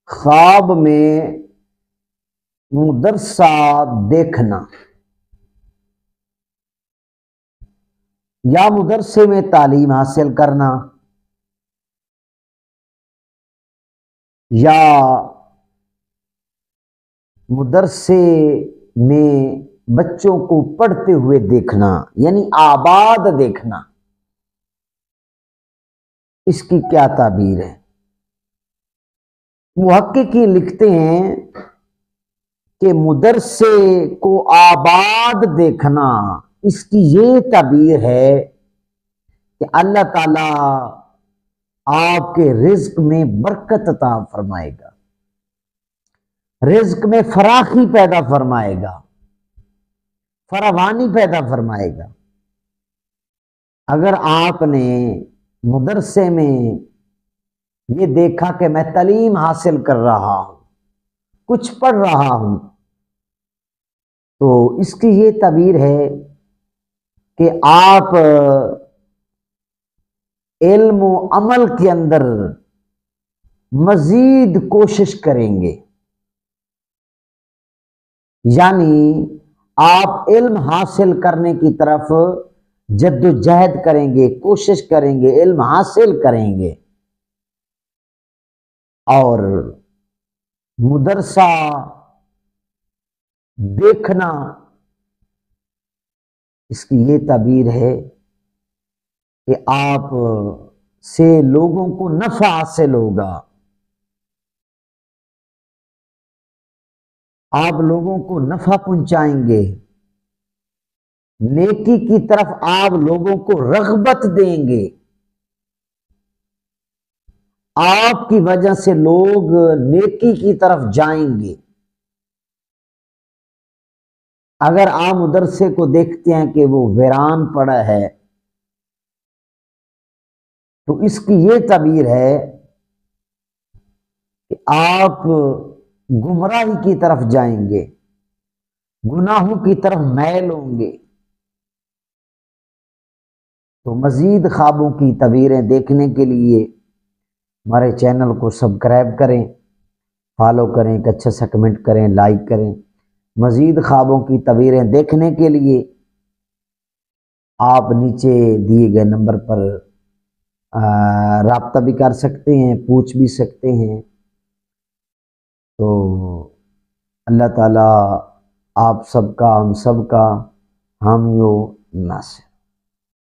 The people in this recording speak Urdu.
خواب میں مدرسہ دیکھنا یا مدرسے میں تعلیم حاصل کرنا یا مدرسے میں بچوں کو پڑھتے ہوئے دیکھنا، یعنی آباد دیکھنا، اس کی کیا تعبیر ہے؟ محققین لکھتے ہیں کہ مدرسے کو آباد دیکھنا، اس کی یہ تعبیر ہے کہ اللہ تعالی آپ کے رزق میں برکت عطا فرمائے گا، رزق میں فراخی پیدا فرمائے گا، فراوانی پیدا فرمائے گا۔ اگر آپ نے مدرسے میں یہ دیکھا کہ میں تعلیم حاصل کر رہا ہوں، کچھ پڑھ رہا ہوں، تو اس کی یہ تعبیر ہے کہ آپ علم و عمل کے اندر مزید کوشش کریں گے، یعنی آپ علم حاصل کرنے کی طرف جد و جہد کریں گے، کوشش کریں گے، علم حاصل کریں گے۔ اور مدرسہ دیکھنا، اس کی یہ تعبیر ہے کہ آپ سے لوگوں کو نفع حاصل ہوگا، آپ لوگوں کو نفع پہنچائیں گے، نیکی کی طرف آپ لوگوں کو رغبت دیں گے، آپ کی وجہ سے لوگ نیکی کی طرف جائیں گے۔ اگر آپ مدرسے کو دیکھتے ہیں کہ وہ ویران پڑا ہے، تو اس کی یہ تعبیر ہے کہ آپ گمراہی کی طرف جائیں گے، گناہوں کی طرف میل ہوں گے۔ تو مزید خوابوں کی تعبیریں دیکھنے کے لیے ہمارے چینل کو سبسکرائب کریں، فالو کریں، ایک اچھا سا کمنٹ کریں، لائک کریں۔ مزید خوابوں کی تعبیریں دیکھنے کے لیے آپ نیچے دیے گئے نمبر پر رابطہ بھی کر سکتے ہیں، پوچھ بھی سکتے ہیں۔ تو اللہ تعالیٰ آپ سب کا، ہم سب کا حامی و ناصر۔